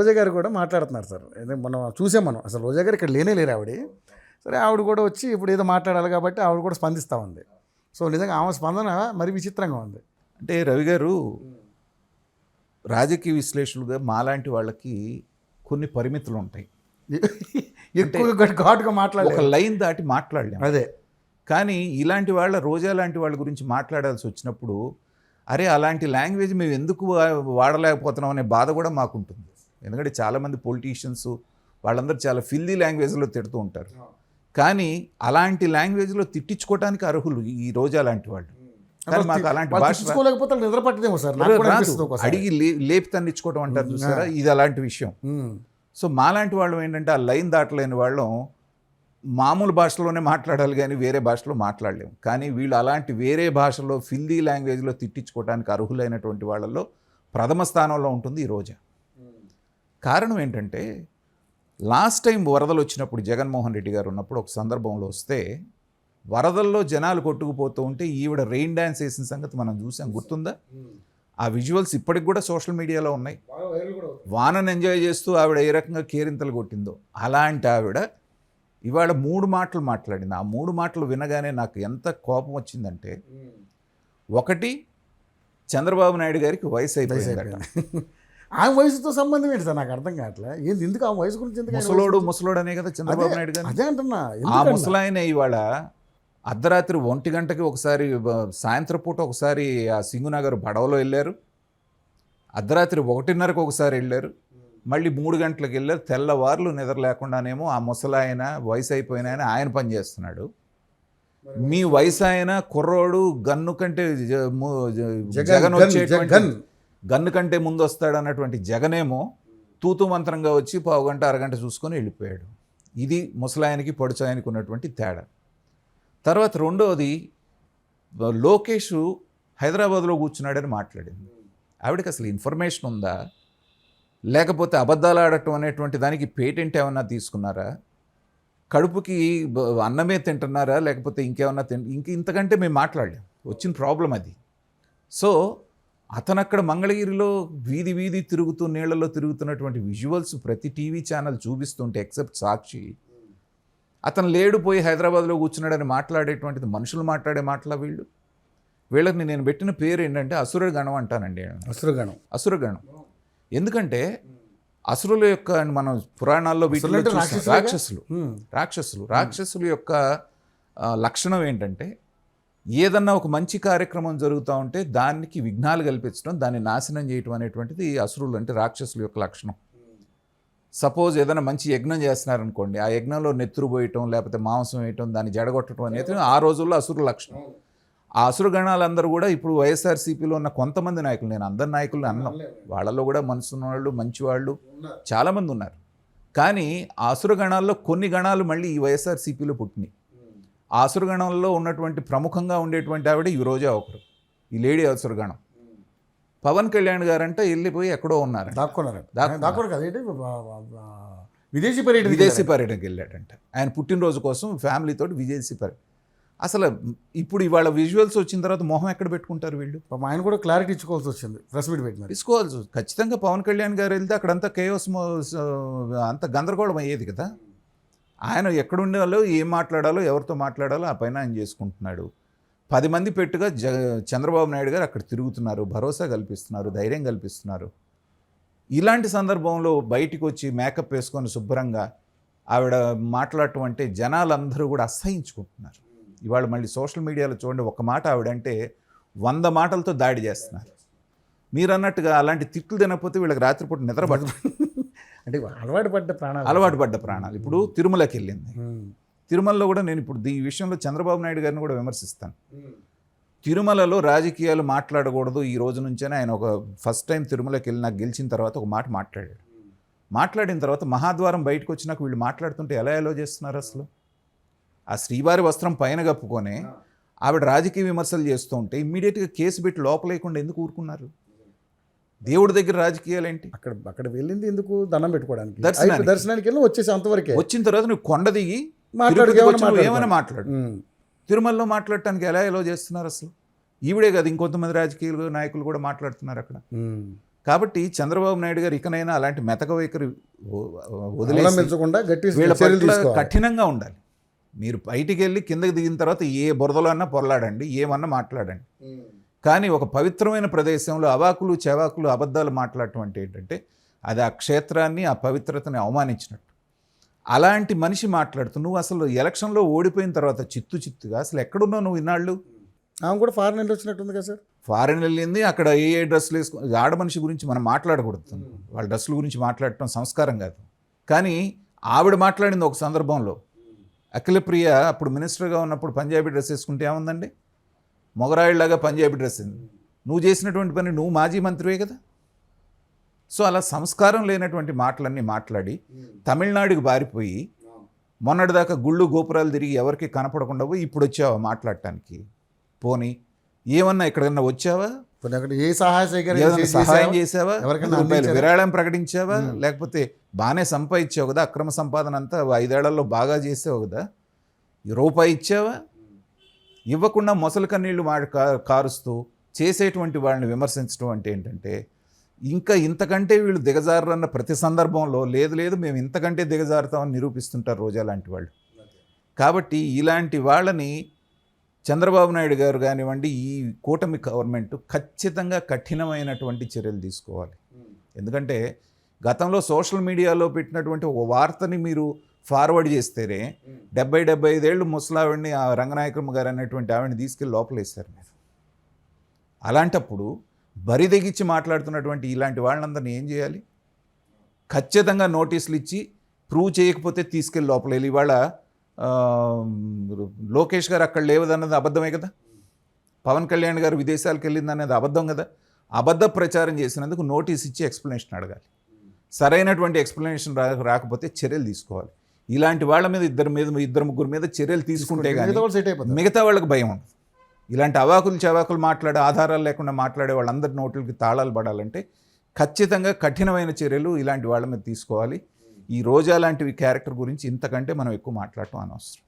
రోజా గారు కూడా మాట్లాడుతున్నారు సార్. మనం చూసాం, మనం అసలు రోజా గారు ఇక్కడ లేరు ఆవిడ. సరే, ఆవిడ కూడా వచ్చి ఇప్పుడు ఏదో మాట్లాడాలి కాబట్టి ఆవిడ కూడా స్పందిస్తూ ఉంది. సో నిజంగా ఆమె స్పందన మరి విచిత్రంగా ఉంది. అంటే రవి గారు రాజకీయ విశ్లేషకులుగా మాలాంటి వాళ్ళకి కొన్ని పరిమితులు ఉంటాయి. ఎక్కువ ఘాటుగా మాట్లాడాలి, ఒక లైన్ దాటి మాట్లాడలేము. అదే. కానీ ఇలాంటి రోజా లాంటి వాళ్ళ గురించి మాట్లాడాల్సి వచ్చినప్పుడు అరే అలాంటి లాంగ్వేజ్ మేము ఎందుకు వాడలేకపోతున్నాం అనే బాధ కూడా మాకుంటుంది. ఎందుకంటే చాలామంది పొలిటీషియన్స్ వాళ్ళందరూ చాలా ఫిల్లీ లాంగ్వేజ్లో తిడుతూ ఉంటారు. కానీ అలాంటి లాంగ్వేజ్లో తిట్టించుకోవడానికి అర్హులు ఈ రోజా లాంటి వాళ్ళు. కానీ మాకు అలాంటి భాష నిద్ర పట్టదేమో సార్, అడిగి లేపి తన్నిచ్చుకోవడం అంటారు చూసారా, ఇది అలాంటి విషయం. సో మాలాంటి వాళ్ళం ఏంటంటే ఆ లైన్ దాటలేని వాళ్ళం మామూలు భాషలోనే మాట్లాడాలి కానీ వేరే భాషలో మాట్లాడలేము. కానీ వీళ్ళు అలాంటి వేరే భాషలో ఫిల్లీ లాంగ్వేజ్లో తిట్టించుకోవడానికి అర్హులైనటువంటి వాళ్ళల్లో ప్రథమ స్థానంలో ఉంటుంది ఈ రోజా. కారణం ఏంటంటే లాస్ట్ టైం వరదలు వచ్చినప్పుడు జగన్మోహన్ రెడ్డి గారు ఉన్నప్పుడు ఒక సందర్భంలో వస్తే వరదల్లో జనాలు కొట్టుకుపోతూ ఉంటే ఈవిడ రెయిన్ డ్యాన్స్ వేసిన సంగతి మనం చూసాం, గుర్తుందా? ఆ విజువల్స్ ఇప్పటికి కూడా సోషల్ మీడియాలో ఉన్నాయి. వానను ఎంజాయ్ చేస్తూ ఆవిడ ఏ రకంగా కేరింతలు కొట్టిందో అలాంటి ఆవిడ ఇవాళ 3 మాటలు మాట్లాడింది. ఆ 3 మాటలు వినగానే నాకు ఎంత కోపం వచ్చిందంటే, ఒకటి చంద్రబాబు నాయుడు గారికి వయసు అయిపోయిందట. ఆ వయసుతో సంబంధం ఏంటి సార్, నాకు అర్థం కావట్లే. ఎందుకు ఆ వయసు గురించి ఎందుకు? ముసలోడు అనే కదా చంద్రబాబు నాయుడు గారు. అదే అంటున్నా. ఆ ముసలాయన ఇవాళ అర్ధరాత్రి 1 గంటకి ఒకసారి, సాయంత్రం పూట ఒకసారి ఆ సింగునగర్ బడవలో వెళ్ళారు, అర్ధరాత్రి 1:30కు ఒకసారి వెళ్ళారు, మళ్ళీ 3 గంటలకు వెళ్ళారు. తెల్లవార్లు నిద్ర లేకుండానేమో ఆ ముసలాయన వయసు అయిపోయిన ఆయన పని చేస్తున్నాడు. మీ వయసు ఆయన కుర్రోడు గన్ను కంటే జగన్ వచ్చేటువంటి గన్ను కంటే ముందు వస్తాడు అన్నటువంటి జగనేమో తూతు మంత్రంగా వచ్చి 1/2 గంట 1/2 గంట చూసుకొని వెళ్ళిపోయాడు. ఇది ముసలాయనకి పొడుచాయనకి ఉన్నటువంటి తేడా. తర్వాత రెండోది, లోకేష్ హైదరాబాద్లో కూర్చున్నాడని మాట్లాడింది. ఆవిడకి అసలు ఇన్ఫర్మేషన్ ఉందా, లేకపోతే అబద్ధాలు ఆడటం అనేటువంటి దానికి పేటెంట్ ఏమన్నా తీసుకున్నారా, కడుపుకి అన్నమే తింటున్నారా, లేకపోతే ఇంకేమన్నా ఇంతకంటే మేము మాట్లాడలేం. వచ్చిన ప్రాబ్లం అది. సో అతను అక్కడ మంగళగిరిలో వీధి వీధి తిరుగుతూ నీళ్లలో తిరుగుతున్నటువంటి విజువల్స్ ప్రతి టీవీ ఛానల్ చూపిస్తుంటే, ఎక్సెప్ట్ సాక్షి, అతను లేడిపోయి హైదరాబాద్లో కూర్చున్నాడని మాట్లాడేటువంటిది మనుషులు మాట్లాడే మాటలా వీళ్ళకి నేను పెట్టిన పేరు ఏంటంటే అసురగణం అంటానండి. అసురగణం. ఎందుకంటే అసురుల యొక్క మనం పురాణాల్లో వీటిలో రాక్షసుల యొక్క లక్షణం ఏంటంటే ఏదన్నా ఒక మంచి కార్యక్రమం జరుగుతూ ఉంటే దానికి విఘ్నాలు కల్పించడం, దాన్ని నాశనం చేయటం అనేటువంటిది అసురులు అంటే రాక్షసుల యొక్క లక్షణం. సపోజ్ ఏదైనా మంచి యజ్ఞం చేస్తున్నారనుకోండి, ఆ యజ్ఞంలో నెత్తురు పోయటం, లేకపోతే మాంసం వేయటం, దాన్ని జడగొట్టడం అనేది ఆ రోజుల్లో అసురుల లక్షణం. ఆ అసురగణాలందరూ కూడా ఇప్పుడు వైఎస్ఆర్సీపీలో ఉన్న కొంతమంది నాయకులు, నేను అందరి నాయకులను అన్నాం, వాళ్ళలో కూడా మనసున్న వాళ్ళు మంచివాళ్ళు చాలామంది ఉన్నారు. కానీ ఆ అసురగణాల్లో కొన్ని గణాలు మళ్ళీ ఈ వైఎస్ఆర్సీపీలో పుట్టినాయి. ఆ అసురగణంలో ఉన్నటువంటి ప్రముఖంగా ఉండేటువంటి ఆవిడ ఈ రోజా ఒకరు, ఈ లేడీ అసురగణం. పవన్ కళ్యాణ్ గారంటే వెళ్ళిపోయి ఎక్కడో ఉన్నారు, విదేశీ పర్యటనకి వెళ్ళాడంట. ఆయన పుట్టినరోజు కోసం ఫ్యామిలీతోటి విదేశీ పర్యటన. అసలు ఇప్పుడు ఇవాళ విజువల్స్ వచ్చిన తర్వాత మొహం ఎక్కడ పెట్టుకుంటారు వీళ్ళు? ఆయన కూడా క్లారిటీ ఇచ్చుకోవాల్సి వచ్చింది, ప్రెస్ మీట్ పెట్టినారు. తీసుకోవాల్సి ఖచ్చితంగా పవన్ కళ్యాణ్ గారు వెళ్తే అక్కడంతా కేయోస్, అంత గందరగోళం అయ్యేది కదా. ఆయన ఎక్కడుండాలో, ఏం మాట్లాడాలో, ఎవరితో మాట్లాడాలో ఆ పైన ఆయన చేసుకుంటున్నాడు. 10 మంది పెట్టుగా చంద్రబాబు నాయుడు గారు అక్కడ తిరుగుతున్నారు, భరోసా కల్పిస్తున్నారు, ధైర్యం కల్పిస్తున్నారు. ఇలాంటి సందర్భంలో బయటికి వచ్చి మేకప్ వేసుకొని శుభ్రంగా ఆవిడ మాట్లాడటం అంటే జనాలందరూ కూడా అసహించుకుంటున్నారు. ఇవాళ మళ్ళీ సోషల్ మీడియాలో చూడండి, ఒక మాట ఆవిడంటే 100 మాటలతో దాడి చేస్తున్నారు. మీరు అన్నట్టుగా అలాంటి తిట్లు తినకపోతే వీళ్ళకి రాత్రిపూట నిద్ర అంటే అలవాటు పడ్డ ప్రాణాలు. ఇప్పుడు తిరుమలకి వెళ్ళింది. తిరుమలలో కూడా నేను ఇప్పుడు ఈ విషయంలో చంద్రబాబు నాయుడు గారిని కూడా విమర్శిస్తాను. తిరుమలలో రాజకీయాలు మాట్లాడకూడదు ఈ రోజు నుంచే ఆయన ఒక ఫస్ట్ టైం తిరుమలకి వెళ్ళి నాకు గెలిచిన తర్వాత ఒక మాట మాట్లాడాడు. మాట్లాడిన తర్వాత మహాద్వారం బయటకు వచ్చినాక వీళ్ళు మాట్లాడుతుంటే ఎలా చేస్తున్నారు అసలు? ఆ శ్రీవారి వస్త్రం పైన కప్పుకొని ఆవిడ రాజకీయ విమర్శలు చేస్తూ ఉంటే ఇమ్మీడియట్గా కేసు పెట్టి లోపలేయకుండా ఎందుకు ఊరుకున్నారు? దేవుడి దగ్గర రాజకీయాలు ఏంటి? అక్కడ వెళ్ళింది ఎందుకు? దండం పెట్టుకోవడానికి, దర్శనానికి వెళ్ళి వచ్చేసి అంతవరకే. వచ్చిన తర్వాత నువ్వు కొండ దిగి ఏమైనా మాట్లాడు. తిరుమలలో మాట్లాడటానికి ఎలా చేస్తున్నారు అసలు? ఈవిడే కదా, ఇంకొంతమంది రాజకీయ నాయకులు కూడా మాట్లాడుతున్నారు అక్కడ. కాబట్టి చంద్రబాబు నాయుడు గారు ఇకనైనా అలాంటి మెతక వైఖరి వదిలేసి అవలంబించకుండా గట్టి వీళ్ళ చర్యలు పట్ల తీసుకోవాలి. కఠినంగా ఉండాలి. మీరు బయటికి వెళ్ళి కిందకి దిగిన తర్వాత ఏ బురదలో అన్నా పొరలాడండి, ఏమన్నా మాట్లాడండి. కానీ ఒక పవిత్రమైన ప్రదేశంలో అవాకులు చెవాకులు అబద్ధాలు మాట్లాడటం అంటే ఏంటంటే అది ఆ క్షేత్రాన్ని, ఆ పవిత్రతని అవమానించినట్టు. అలాంటి మనిషి మాట్లాడుతూ నువ్వు అసలు ఎలక్షన్లో ఓడిపోయిన తర్వాత చిత్తుగా అసలు ఎక్కడున్నావు నువ్వు ఇన్నాళ్ళు? ఆమె కూడా ఫారెన్ వెళ్ళి వచ్చినట్టుంది కదా సార్. ఫారెన్ వెళ్ళింది, అక్కడ ఏ డ్రెస్సులు వేసుకు ఆడ మనిషి గురించి మనం మాట్లాడకూడదు. వాళ్ళ డ్రెస్సుల గురించి మాట్లాడటం సంస్కారం కాదు. కానీ ఆవిడ మాట్లాడింది ఒక సందర్భంలో, అఖిలప్రియ అప్పుడు మినిస్టర్గా ఉన్నప్పుడు పంజాబీ డ్రెస్ వేసుకుంటే ఏముందండి, మొగరాయిలాగా పంజాబీ డ్రెస్ ఉంది. నువ్వు చేసినటువంటి పని, నువ్వు మాజీ మంత్రివే కదా. సో అలా సంస్కారం లేనటువంటి మాటలన్నీ మాట్లాడి తమిళనాడుకి బారిపోయి మొన్నటిదాకా గుళ్ళు గోపురాలు తిరిగి ఎవరికి కనపడకుండా పోయి ఇప్పుడు వచ్చావా మాట్లాడటానికి? పోనీ ఏమన్నా ఎక్కడికన్నా వచ్చావా? అక్కడ ఏ సహాయ ఏదైనా సహాయం చేసావా? ఎవరికైనా రూపాయలు విరాళం ప్రకటించావా? లేకపోతే బాగానే సంపాదించావు కదా, అక్రమ సంపాదన అంతా 5 ఏళ్లలో బాగా చేసావు కదా, రూపాయి ఇచ్చావా? ఇవ్వకుండా మొసలి కన్నీళ్లు కారుస్తూ చేసేటువంటి వాళ్ళని విమర్శించడం అంటే ఏంటంటే ఇంకా ఇంతకంటే వీళ్ళు దిగజారన్న ప్రతి సందర్భంలో లేదు మేము ఇంతకంటే దిగజారుతామని నిరూపిస్తుంటారు రోజా లాంటి వాళ్ళు. కాబట్టి ఇలాంటి వాళ్ళని చంద్రబాబు నాయుడు గారు కానివ్వండి, ఈ కూటమి గవర్నమెంట్ ఖచ్చితంగా కఠినమైనటువంటి చర్యలు తీసుకోవాలి. ఎందుకంటే గతంలో సోషల్ మీడియాలో పెట్టినటువంటి ఒక వార్తని మీరు ఫార్వర్డ్ చేస్తేనే 70-75 ఏళ్ళు ముసలావిడిని, ఆ రంగనాయకమ్మ గారు అనేటువంటి ఆవిడని తీసుకెళ్ళి లోపలేశారు మీరు. అలాంటప్పుడు బరిదెగిచ్చి మాట్లాడుతున్నటువంటి ఇలాంటి వాళ్ళందరినీ ఏం చేయాలి? ఖచ్చితంగా నోటీసులు ఇచ్చి ప్రూవ్ చేయకపోతే తీసుకెళ్ళి లోపలేలి. ఇవాళ లోకేష్ గారు అక్కడ లేవదన్నది అబద్ధమే కదా, పవన్ కళ్యాణ్ గారు విదేశాలకు వెళ్ళింది అనేది అబద్ధం కదా. అబద్ధ ప్రచారం చేసినందుకు నోటీస్ ఇచ్చి ఎక్స్ప్లెనేషన్ అడగాలి. సరైనటువంటి ఎక్స్ప్లెనేషన్ రాకపోతే చర్యలు తీసుకోవాలి. ఇలాంటి వాళ్ళ మీద ఇద్దరు ముగ్గురు మీద చర్యలు తీసుకుంటే కానీ మిగతా వాళ్ళకి భయం ఉండదు. ఇలాంటి అవాకులు చవాకులు మాట్లాడే, ఆధారాలు లేకుండా మాట్లాడే వాళ్ళందరి నోట్లకి తాళాలు పడాలంటే ఖచ్చితంగా కఠినమైన చర్యలు ఇలాంటి వాళ్ళ మీద తీసుకోవాలి. ఈ రోజా లాంటివి క్యారెక్టర్ గురించి ఇంతకంటే మనం ఎక్కువ మాట్లాడటం అనవసరం.